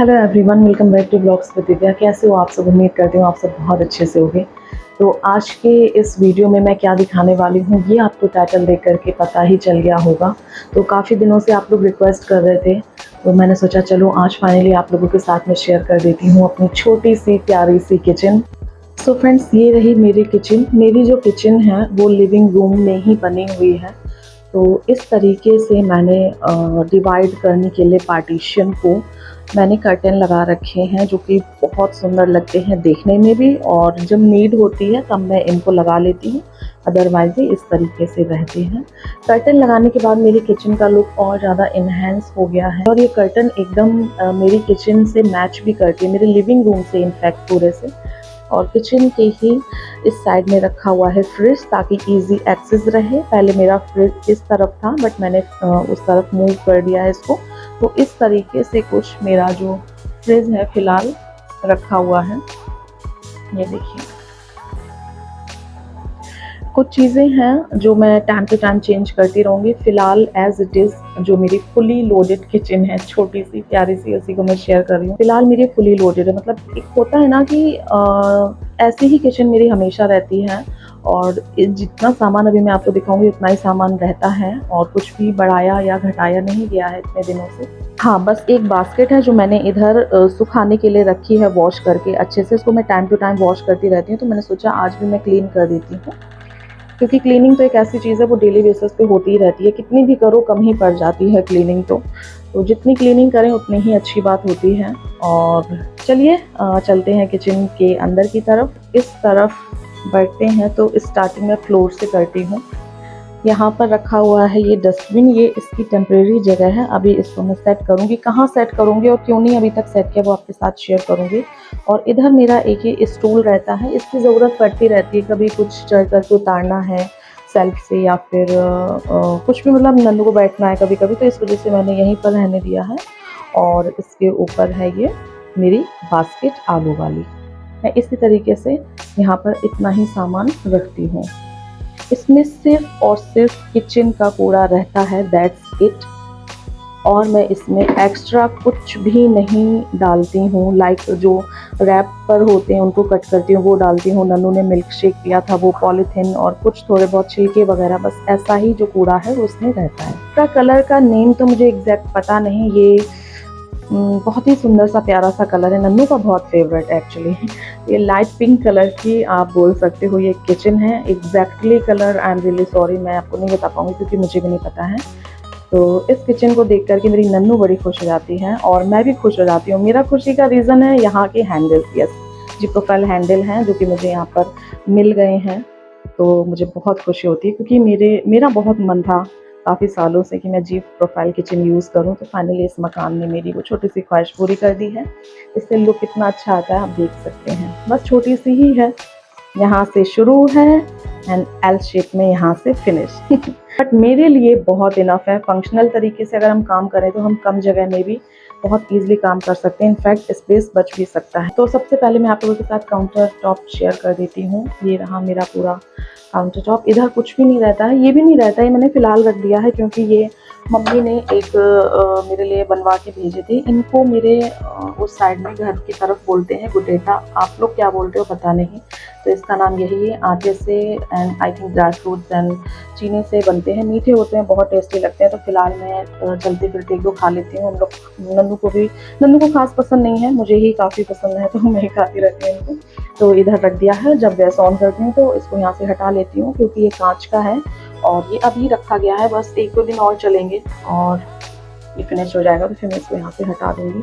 Hello everyone, welcome back to blogs with Divya. कैसे हो आप सब? उम्मीद करती हूँ आप सब बहुत अच्छे से होंगे। तो आज के इस वीडियो में मैं क्या दिखाने वाली हूँ ये आपको टाइटल देख करके पता ही चल गया होगा। तो काफ़ी दिनों से आप लोग रिक्वेस्ट कर रहे थे, तो मैंने सोचा चलो आज फाइनली आप लोगों के साथ में शेयर कर देती हूँ अपनी छोटी सी प्यारी सी किचन। सो फ्रेंड्स, ये रही मेरी किचन। मेरी जो किचन है वो लिविंग रूम में ही बनी हुई है। तो इस तरीके से मैंने डिवाइड करने के लिए पार्टीशन को मैंने कर्टन लगा रखे हैं, जो कि बहुत सुंदर लगते हैं देखने में भी, और जब नीड होती है तब मैं इनको लगा लेती हूँ। अदरवाइज ये इस तरीके से रहते हैं। कर्टन लगाने के बाद मेरी किचन का लुक और ज़्यादा इन्हेंस हो गया है, और ये कर्टन एकदम मेरी किचन से मैच भी करती है, मेरे लिविंग रूम से इनफैक्ट पूरे से। और किचन के ही इस साइड में रखा हुआ है फ्रिज, ताकि इजी एक्सेस रहे। पहले मेरा फ्रिज इस तरफ था, बट मैंने उस तरफ मूव कर दिया है इसको। तो इस तरीके से कुछ मेरा जो फ्रिज है फिलहाल रखा हुआ है। ये देखिए, कुछ चीज़ें हैं जो मैं टाइम टू टाइम चेंज करती रहूँगी। फ़िलहाल एज़ इट इज़ जो मेरी फुली लोडेड किचन है, छोटी सी प्यारी सी, उसी को मैं शेयर कर रही हूँ। फ़िलहाल मेरी फुली लोडेड है, मतलब एक होता है ना कि ऐसी ही किचन मेरी हमेशा रहती है, और जितना सामान अभी मैं आपको दिखाऊंगी उतना ही सामान रहता है, और कुछ भी बढ़ाया या घटाया नहीं गया है इतने दिनों से। हाँ, बस एक बास्केट है जो मैंने इधर सुखाने के लिए रखी है, वॉश करके अच्छे से। इसको मैं टाइम टू टाइम वॉश करती रहती हूँ, तो मैंने सोचा आज भी मैं क्लीन कर देती हूँ, क्योंकि क्लीनिंग तो एक ऐसी चीज़ है वो डेली बेसिस पे होती ही रहती है। कितनी भी करो कम ही पड़ जाती है क्लीनिंग तो जितनी क्लीनिंग करें उतनी ही अच्छी बात होती है। और चलिए चलते हैं किचन के अंदर की तरफ। इस तरफ बढ़ते हैं तो स्टार्टिंग में फ्लोर से करती हूँ। यहाँ पर रखा हुआ है ये डस्टबिन, ये इसकी टेम्प्रेरी जगह है। अभी इसको मैं सेट करूँगी, कहाँ सेट करूँगी और क्यों नहीं अभी तक सेट किया वो आपके साथ शेयर करूँगी। और इधर मेरा एक ये स्टूल रहता है, इसकी ज़रूरत पड़ती रहती है, कभी कुछ चढ़ करके उतारना है सेल्फ से, या फिर कुछ भी, मतलब नन्नू को बैठना है कभी कभी, तो इस वजह से मैंने यहीं पर रहने दिया है। और इसके ऊपर है ये मेरी बास्केट आलू वाली। मैं इसी तरीके से यहाँ पर इतना ही सामान रखती हूँ। इसमें सिर्फ और सिर्फ किचन का कूड़ा रहता है, दैट्स इट। और मैं इसमें एक्स्ट्रा कुछ भी नहीं डालती हूँ। लाइक जो रैप पर होते हैं उनको कट करती हूँ, वो डालती हूँ। नन्नू ने मिल्क शेक पिया था, वो पॉलीथिन और कुछ थोड़े बहुत छिलके वगैरह, बस ऐसा ही जो कूड़ा है वो उसमें रहता है। इसका कलर का नेम तो मुझे एग्जैक्ट पता नहीं। ये बहुत ही सुंदर सा प्यारा सा कलर है, नन्नू का बहुत फेवरेट एक्चुअली। ये लाइट पिंक कलर की आप बोल सकते हो ये किचन है। Exactly colour I am really sorry, मैं आपको नहीं बता पाऊंगी क्योंकि मुझे भी नहीं पता है। तो इस किचन को देख करके मेरी नन्नू बड़ी खुश हो जाती है, और मैं भी खुश हो जाती हूँ। मेरा खुशी का रीज़न है यहाँ के हैंडल, यस जी, प्रोफाइल हैंडल हैं जो कि मुझे यहाँ पर मिल गए हैं। तो मुझे बहुत खुशी होती है, क्योंकि मेरा बहुत मन था काफ़ी सालों से कि मैं जी प्रोफाइल किचन यूज़ करूँ। तो फाइनली इस मकान ने मेरी वो छोटी सी ख्वाहिश पूरी कर दी है। इससे लुक कितना अच्छा आता है आप देख सकते हैं। बस छोटी सी ही है, यहाँ से शुरू है एंड एल शेप में यहाँ से फिनिश। बट मेरे लिए बहुत इनफ है। फंक्शनल तरीके से अगर हम काम करें तो हम कम जगह में भी बहुत ईजिली काम कर सकते हैं, इनफैक्ट स्पेस बच भी सकता है। तो सबसे पहले मैं आप लोगों के साथ काउंटर टॉप शेयर कर देती हूँ। ये रहा मेरा पूरा काउंटर टॉप। इधर कुछ भी नहीं रहता है, ये भी नहीं रहता है, मैंने फ़िलहाल रख दिया है क्योंकि ये मम्मी ने एक मेरे लिए बनवा के भेजे थे। इनको मेरे उस साइड में घर की तरफ बोलते हैं गुडेटा, आप लोग क्या बोलते हो पता नहीं। तो इसका नाम यही है। आटे से and I think dry fruits and चीनी से बनते हैं, मीठे होते हैं, बहुत टेस्टी लगते हैं। तो फिलहाल मैं चलते फिरते एक दो खा लेती हूँ। हम लोग नन्नू को खास पसंद नहीं है, मुझे ही काफ़ी पसंद है, तो मैं ही खाती रहती हूँ इनको। तो इधर रख दिया है। जब गैस ऑन करती हूँ तो इसको यहाँ से हटा लेती हूँ, क्योंकि ये कांच का है और ये अभी रखा गया है, बस एक दो दिन और चलेंगे और ये फिनिश हो जाएगा। तो फिर मैं इसको यहाँ से हटा दूँगी।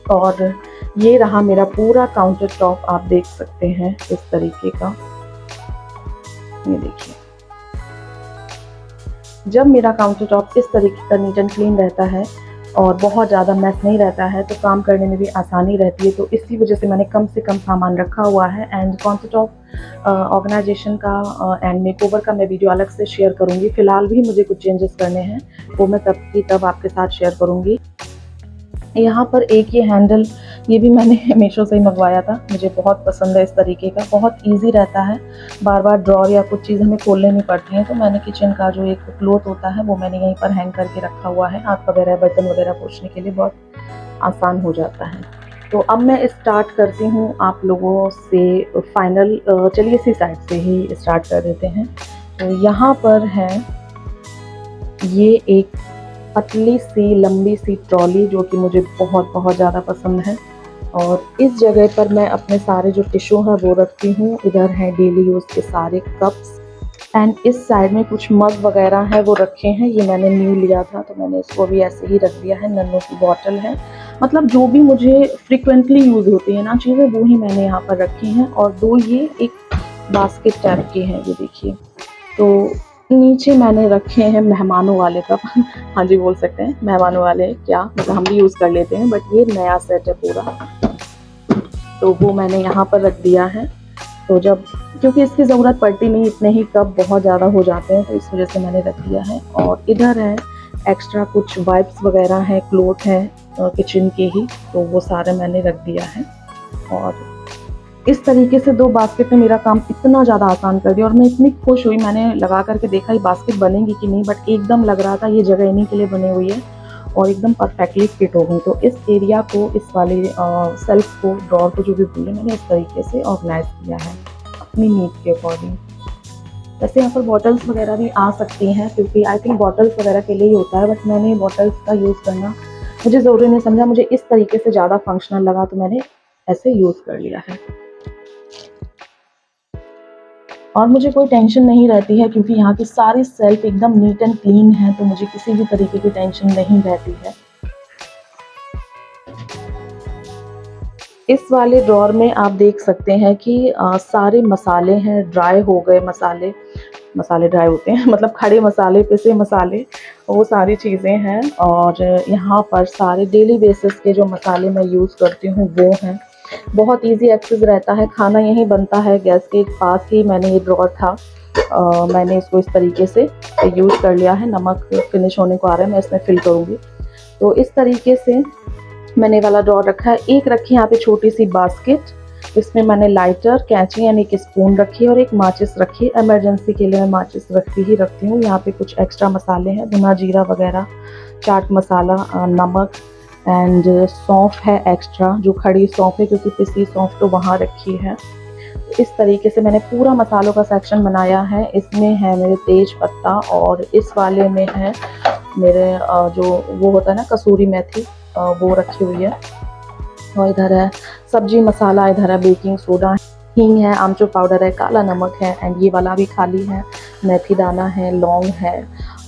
और ये रहा मेरा पूरा काउंटर टॉप, आप देख सकते हैं इस तरीके का। ये देखिए, जब मेरा काउंटर टॉप इस तरीके का नीट एंड क्लीन रहता है और बहुत ज़्यादा मैस नहीं रहता है तो काम करने में भी आसानी रहती है। तो इसी वजह से मैंने कम से कम सामान रखा हुआ है। एंड काउंटर टॉप ऑर्गेनाइजेशन का एंड मेकओवर का मैं वीडियो अलग से शेयर करूँगी। फ़िलहाल भी मुझे कुछ चेंजेस करने हैं, वो मैं तब की तब आपके साथ शेयर करूँगी। यहाँ पर एक ये हैंडल, ये भी मैंने मीशो से ही मंगवाया था, मुझे बहुत पसंद है इस तरीके का, बहुत इजी रहता है, बार बार ड्रॉर या कुछ चीज़ हमें खोलने नहीं पड़ती हैं। तो मैंने किचन का जो एक क्लॉथ होता है वो मैंने यहीं पर हैंग करके रखा हुआ है, हाथ वगैरह बर्तन वगैरह पोंछने के लिए बहुत आसान हो जाता है। तो अब मैं स्टार्ट करती हूँ आप लोगों से फाइनल, चलिए इसी साइड से ही स्टार्ट कर देते हैं। तो यहाँ पर है ये एक पतली सी लंबी सी ट्रॉली जो कि मुझे बहुत बहुत ज़्यादा पसंद है, और इस जगह पर मैं अपने सारे जो टिश्यू हैं वो रखती हूँ। इधर है डेली यूज़ के सारे कप्स, एंड इस साइड में कुछ मग वगैरह है वो रखे हैं, ये मैंने न्यू लिया था तो मैंने इसको भी ऐसे ही रख दिया है। नन्नू की बॉटल है, मतलब जो भी मुझे फ्रिक्वेंटली यूज़ होती है ना चीज़ें, वो ही मैंने यहाँ पर रखी हैं। और दो ये एक बास्केट टाइप की हैं, ये देखिए। तो नीचे मैंने रखे हैं मेहमानों वाले कप हाँ जी, बोल सकते हैं मेहमानों वाले, क्या मतलब हम भी यूज़ कर लेते हैं, बट ये नया सेट है पूरा, तो वो मैंने यहाँ पर रख दिया है। तो जब, क्योंकि इसकी ज़रूरत पड़ती नहीं, इतने ही कप बहुत ज़्यादा हो जाते हैं, तो इस वजह से मैंने रख दिया है। और इधर है एक्स्ट्रा कुछ वाइप्स वगैरह हैं, क्लॉथ है किचन के ही, तो वो सारे मैंने रख दिया है। और इस तरीके से दो बास्केट ने मेरा काम इतना ज़्यादा आसान कर दिया, और मैं इतनी खुश हुई, मैंने लगा करके देखा ये बास्केट बनेगी कि नहीं, बट एकदम लग रहा था ये जगह इन्हीं के लिए बनी हुई है, और एकदम परफेक्टली फिट हो गई। तो इस एरिया को, इस वाले सेल्फ को, ड्रॉर को जो भी बोले, मैंने इस तरीके से ऑर्गेनाइज किया है अपनी नीड के अकॉर्डिंग। वैसे यहाँ पर बॉटल्स वगैरह भी आ सकती हैं, क्योंकि आई थिंक बॉटल्स वगैरह के लिए ही होता है, बट मैंने बॉटल्स का यूज़ करना मुझे ज़रूरी नहीं समझा, मुझे इस तरीके से ज़्यादा फंक्शनल लगा, तो मैंने ऐसे यूज़ कर लिया है। और मुझे कोई टेंशन नहीं रहती है, क्योंकि यहाँ की सारी सेल्फ एकदम नीट एंड क्लीन है, तो मुझे किसी भी तरीके की टेंशन नहीं रहती है। इस वाले ड्रॉर में आप देख सकते हैं कि सारे मसाले हैं, ड्राई हो गए मसाले, मसाले ड्राई होते हैं मतलब खड़े मसाले, पिसे मसाले, वो सारी चीज़ें हैं। और यहाँ पर सारे डेली बेसिस के जो मसाले मैं यूज़ करती हूँ वो हैं। बहुत इजी एक्सेस रहता है, खाना यहीं बनता है, गैस के पास ही मैंने ये ड्रॉर था, मैंने इसको इस तरीके से यूज़ कर लिया है। नमक फिनिश होने को आ रहा है, मैं इसमें फिल करूँगी। तो इस तरीके से मैंने वाला ड्रॉर रखा है। एक रखी यहाँ पे छोटी सी बास्केट, इसमें मैंने लाइटर, कैंची यानी एक स्पून रखी है, और एक माचिस रखी है। इमरजेंसी के लिए मैं माचिस रखती हूँ। यहाँ पे कुछ एक्स्ट्रा मसाले हैं, धना जीरा वगैरह, चाट मसाला, नमक, एंड सौंफ है एक्स्ट्रा, जो खड़ी सौंफ है, क्योंकि पिसी सौंफ तो वहाँ रखी है। इस तरीके से मैंने पूरा मसालों का सेक्शन बनाया है। इसमें है मेरे तेज पत्ता, और इस वाले में है मेरे जो वो होता है ना कसूरी मेथी, वो रखी हुई है। और इधर है सब्जी मसाला, इधर है बेकिंग सोडा, हींग है, आमचूर पाउडर है, काला नमक है, एंड ये वाला भी खाली है, मेथी दाना है, लौंग है,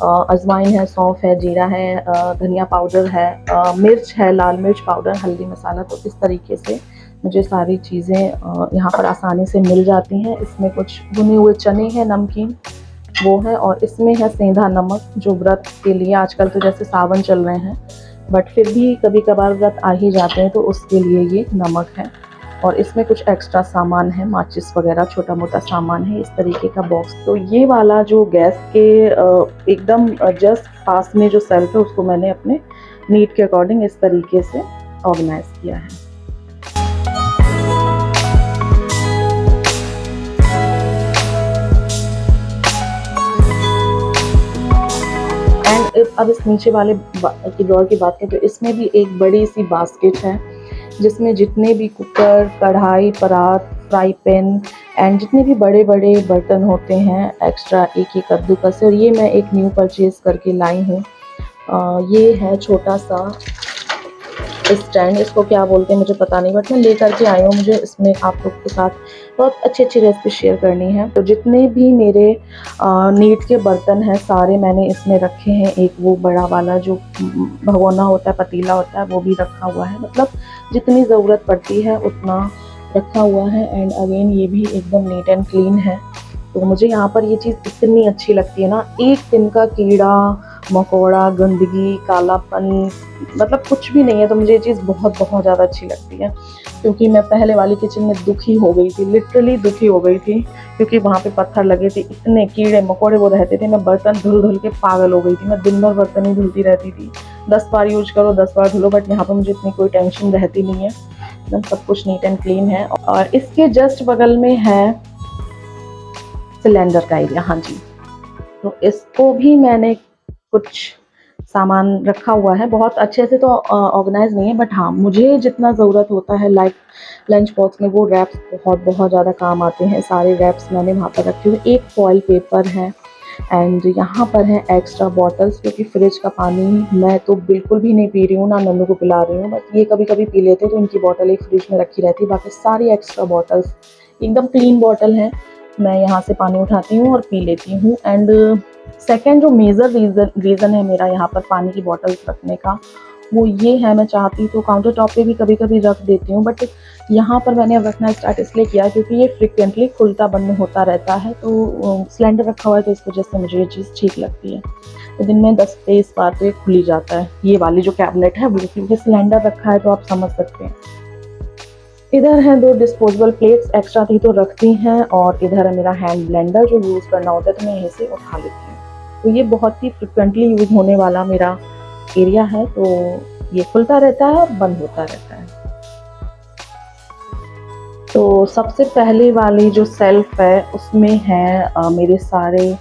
अजवाइन है, सौंफ है, जीरा है, धनिया पाउडर है, मिर्च है, लाल मिर्च पाउडर, हल्दी मसाला। तो इस तरीके से मुझे सारी चीज़ें यहाँ पर आसानी से मिल जाती हैं। इसमें कुछ भुने हुए चने हैं, नमकीन वो है, और इसमें है सेंधा नमक, जो व्रत के लिए, आजकल तो जैसे सावन चल रहे हैं, बट फिर भी कभी कभार व्रत आ ही जाते हैं, तो उसके लिए ये नमक है। और इसमें कुछ एक्स्ट्रा सामान है, माचिस वगैरह छोटा मोटा सामान है, इस तरीके का बॉक्स। तो ये वाला जो गैस के एकदम जस्ट पास में जो सेल्फ है, उसको मैंने अपने नीड के अकॉर्डिंग इस तरीके से ऑर्गेनाइज किया है। अब इस नीचे वाले की ड्रॉर की बात करें, तो इसमें भी एक बड़ी सी बास्केट है, जिसमें जितने भी कुकर, कढ़ाई, परात, फ्राई पैन, एंड जितने भी बड़े बड़े बर्तन होते हैं, एक्स्ट्रा एक एक कद्दूकस। और ये मैं एक न्यू परचेज़ करके लाई हूँ। ये है छोटा सा स्टैंड, इसको क्या बोलते हैं मुझे पता नहीं, बट मैं लेकर के आई हूँ। मुझे इसमें आप लोग के साथ बहुत अच्छी अच्छी रेसिपी शेयर करनी है। तो जितने भी मेरे नीट के बर्तन हैं, सारे मैंने इसमें रखे हैं। एक वो बड़ा वाला जो भगोना होता है, पतीला होता है, वो भी रखा हुआ है। मतलब जितनी ज़रूरत पड़ती है उतना रखा हुआ है। एंड अगेन ये भी एकदम नीट एंड क्लीन है। तो मुझे यहाँ पर ये चीज़ इतनी अच्छी लगती है ना, एक दिन का कीड़ा मकोड़ा, गंदगी, कालापन, मतलब कुछ भी नहीं है। तो मुझे ये चीज़ बहुत बहुत ज़्यादा अच्छी लगती है, क्योंकि मैं पहले वाली किचन में दुखी हो गई थी, लिटरली दुखी हो गई थी, क्योंकि वहाँ पे पत्थर लगे थे, इतने कीड़े मकोड़े वो रहते थे, मैं बर्तन धुल धुल के पागल हो गई थी। मैं दिन भर बर्तन ही धुलती रहती थी, 10 बार यूज करो 10 बार धुलो, बट यहाँ पर मुझे इतनी कोई टेंशन रहती नहीं है, एकदम सब कुछ नीट एंड क्लीन है। और इसके जस्ट बगल में है सिलेंडर का एरिया। हाँ जी, तो इसको भी मैंने कुछ सामान रखा हुआ है, बहुत अच्छे से तो ऑर्गेनाइज नहीं है, बट हाँ मुझे जितना ज़रूरत होता है लाइक लंच बॉक्स में वो रैप्स बहुत ज़्यादा काम आते हैं। सारे रैप्स मैंने वहाँ पर रखे हुए। एक फॉइल पेपर है एंड यहाँ पर है एक्स्ट्रा बॉटल्स, क्योंकि फ्रिज का पानी मैं तो बिल्कुल भी नहीं पी रही हूँ, ना नन्नू को पिला रही हूँ, बस ये कभी कभी पी लेते तो इनकी बॉटल एक फ्रिज में रखी रहती। बाकी सारी एक्स्ट्रा बॉटल्स एकदम क्लीन बॉटल है, मैं यहाँ से पानी उठाती हूँ और पी लेती हूँ। एंड सेकेंड जो मेजर रीज़न है मेरा यहाँ पर पानी की बॉटल्स रखने का, वो ये है, मैं चाहती तो काउंटर टॉप पे भी कभी कभी रख देती हूँ, बट यहाँ पर मैंने अब रखना स्टार्ट इसलिए किया क्योंकि ये फ्रिक्वेंटली खुलता बंद होता रहता है, तो सिलेंडर रखा हुआ है तो इस वजह से मुझे ये चीज़ ठीक लगती है। तो दिन में 10-23 बार तो ये खुल ही जाता है, ये वाली जो कैबिनेट है वो, क्योंकि सिलेंडर रखा है तो आप समझ सकते हैं। इधर हैं 2 डिस्पोजेबल प्लेट्स, एक्स्ट्रा थी तो रखती हैं, और इधर है मेरा हैंड ब्लेंडर जो यूज़ करना होता है तो मैं यहीं से उठा लेती हूँ। तो ये बहुत ही फ्रिक्वेंटली यूज़ होने वाला मेरा एरिया है, तो ये खुलता रहता है और बंद होता रहता है। तो सबसे पहले वाली जो सेल्फ है उसमें है मेरे सारे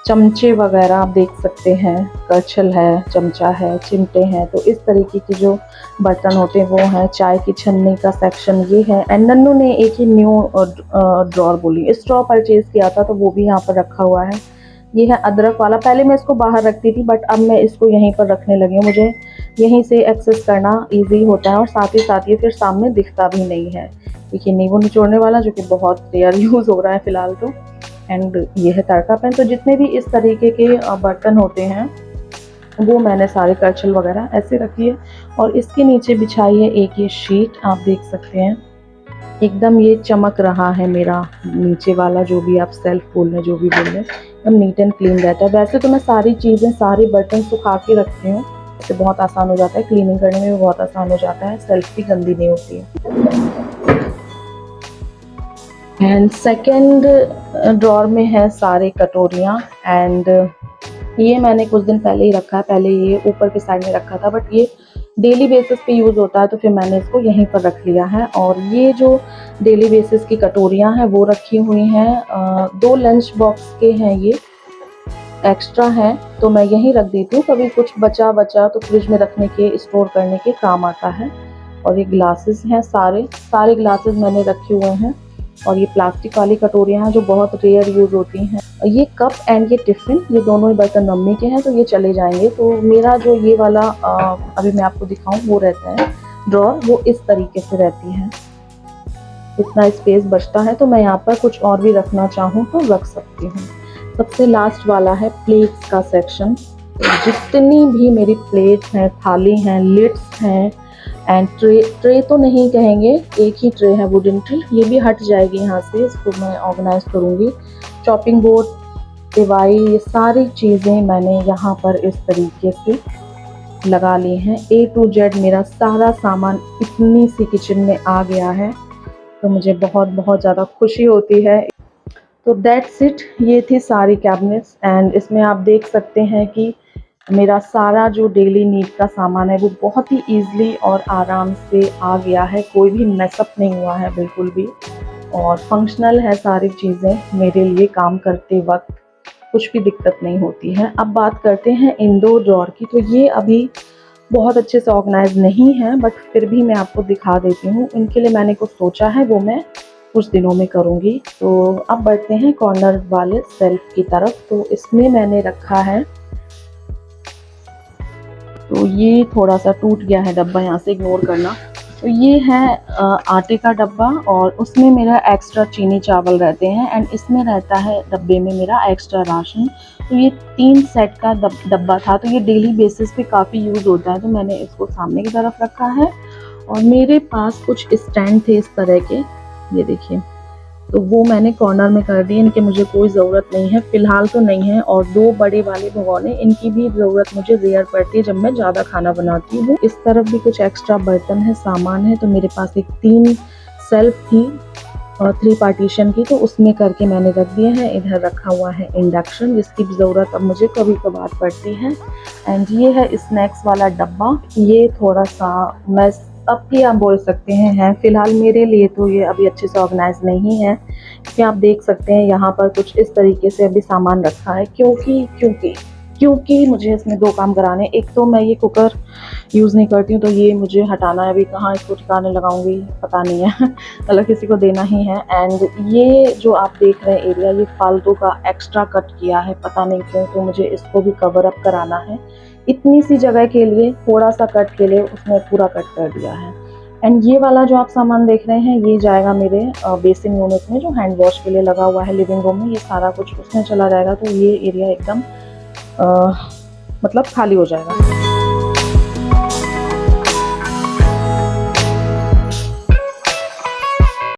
चमचे वगैरह, आप देख सकते हैं, करछल है, चमचा है, चिमटे हैं, तो इस तरीके के जो बर्तन होते हैं वो हैं। चाय की छन्नी का सेक्शन ये है। एंड नन्नू ने एक ही न्यू ड्रॉर बोली स्ट्रॉ परचेज किया था, तो वो भी यहाँ पर रखा हुआ है। ये है अदरक वाला, पहले मैं इसको बाहर रखती थी बट अब मैं इसको यहीं पर रखने लगी हूँ, मुझे यहीं से एक्सेस करना ईजी होता है, और साथ ही साथ ये फिर सामने दिखता भी नहीं है। देखिए नींबू निचोड़ने वाला जो कि बहुत रेयर यूज़ हो रहा है फ़िलहाल तो। एंड ये है तड़का पैन। तो जितने भी इस तरीके के बर्तन होते हैं वो मैंने सारे करछल वगैरह ऐसे रखी है, और इसके नीचे बिछाई है एक ये शीट, आप देख सकते हैं एकदम ये चमक रहा है मेरा नीचे वाला, जो भी आप सेल्फ बोल रहे हैं, जो भी बोल रहे हैं, एकदम नीट एंड क्लीन रहता है। वैसे तो मैं सारी चीज़ें, सारे बर्तन सुखा के रखती हूँ, इससे बहुत आसान हो जाता है, क्लीनिंग करने में भी बहुत आसान हो जाता है, सेल्फ भी गंदी नहीं होती है। एंड सेकेंड ड्रॉर में है सारे कटोरियाँ, एंड ये मैंने कुछ दिन पहले ही रखा है, पहले ये ऊपर के साइड में रखा था, बट ये डेली बेसिस पे यूज़ होता है तो फिर मैंने इसको यहीं पर रख लिया है। और ये जो डेली बेसिस की कटोरियाँ हैं वो रखी हुई हैं, 2 लंच बॉक्स के हैं, ये एक्स्ट्रा हैं तो मैं यहीं रख देती हूँ, कभी कुछ बचा तो फ्रिज में रखने के, स्टोर करने के काम आता है। और ये ग्लासेस हैं, सारे ग्लासेस मैंने रखे हुए हैं, और ये प्लास्टिक वाली कटोरियाँ हैं जो बहुत रेयर यूज़ होती हैं। ये कप एंड ये टिफ़िन, ये दोनों ही बर्तन मम्मी के हैं तो ये चले जाएंगे। तो मेरा जो ये वाला अभी मैं आपको दिखाऊं वो रहता है ड्रॉर, वो इस तरीके से रहती है, इतना स्पेस बचता है, तो मैं यहाँ पर कुछ और भी रखना चाहूँ तो रख सकती हूँ। सबसे लास्ट वाला है प्लेट्स का सेक्शन, तो जितनी भी मेरी प्लेट हैं, थाली हैं, लिड्स हैं, एंड ट्रे तो नहीं कहेंगे, एक ही ट्रे है वुडन ट्रे, ये भी हट जाएगी यहाँ से, इसको मैं ऑर्गेनाइज करूँगी। चॉपिंग बोर्ड, टिवाई, ये सारी चीज़ें मैंने यहाँ पर इस तरीके से लगा ली हैं। A to Z मेरा सारा सामान इतनी सी किचन में आ गया है, तो मुझे बहुत ज़्यादा खुशी होती है। तो दैट्स इट, ये थी सारी कैबिनेट्स, एंड इसमें आप देख सकते हैं कि मेरा सारा जो डेली नीड का सामान है वो बहुत ही ईजिली और आराम से आ गया है, कोई भी मैसअप नहीं हुआ है बिल्कुल भी, और फंक्शनल है सारी चीज़ें, मेरे लिए काम करते वक्त कुछ भी दिक्कत नहीं होती है। अब बात करते हैं इन 2 ड्रॉर की। तो ये अभी बहुत अच्छे से ऑर्गेनाइज नहीं है, बट फिर भी मैं आपको दिखा देती हूँ, इनके लिए मैंने कुछ सोचा है वो मैं कुछ दिनों में करूँगी। तो अब बढ़ते हैं कॉर्नर वाले सेल्फ की तरफ। तो इसमें मैंने रखा है, तो ये थोड़ा सा टूट गया है डब्बा, यहाँ से इग्नोर करना। तो ये है आटे का डब्बा, और उसमें मेरा एक्स्ट्रा चीनी चावल रहते हैं, एंड इसमें रहता है डब्बे में मेरा एक्स्ट्रा राशन। तो ये 3 सेट का डब्बा था, तो ये डेली बेसिस पे काफ़ी यूज़ होता है, तो मैंने इसको सामने की तरफ रखा है। और मेरे पास कुछ स्टैंड थे इस तरह के, ये देखिए, तो वो मैंने कॉर्नर में कर दिए, इनके मुझे कोई ज़रूरत नहीं है फ़िलहाल तो नहीं है। और 2 बड़े वाले भगोने, इनकी भी ज़रूरत मुझे रेयर पड़ती है जब मैं ज़्यादा खाना बनाती हूँ। इस तरफ भी कुछ एक्स्ट्रा बर्तन है, सामान है, तो मेरे पास एक 3 सेल्फ थी, 3 पार्टीशन की, तो उसमें करके मैंने रख दिए हैं। इधर रखा हुआ है इंडक्शन, जिसकी भी ज़रूरत अब मुझे कभी कभार पड़ती है। एंड ये है स्नैक्स वाला डब्बा। ये थोड़ा सा मैस अब भी आप बोल सकते हैं फ़िलहाल मेरे लिए तो ये अभी अच्छे से ऑर्गेनाइज नहीं है, क्योंकि आप देख सकते हैं यहाँ पर कुछ इस तरीके से अभी सामान रखा है, क्योंकि मुझे इसमें 2 काम कराने। एक तो मैं ये कुकर यूज़ नहीं करती हूँ, तो ये मुझे हटाना है। अभी कहाँ इसको ठिकाने लगाऊंगी पता नहीं है मतलब किसी को देना ही है। एंड ये जो आप देख रहे हैं एरिया, ये फालतू का एक्स्ट्रा कट किया है पता नहीं क्यों, तो मुझे इसको भी कवर अप कराना है। इतनी सी जगह के लिए थोड़ा सा कट के लिए उसने पूरा कट कर दिया है। एंड ये वाला जो आप सामान देख रहे हैं, ये जाएगा मेरे बेसिन यूनिट में, जो हैंड वॉश के लिए लगा हुआ है लिविंग रूम में। ये सारा कुछ उसमें चला जाएगा, तो ये एरिया एकदम मतलब खाली हो जाएगा।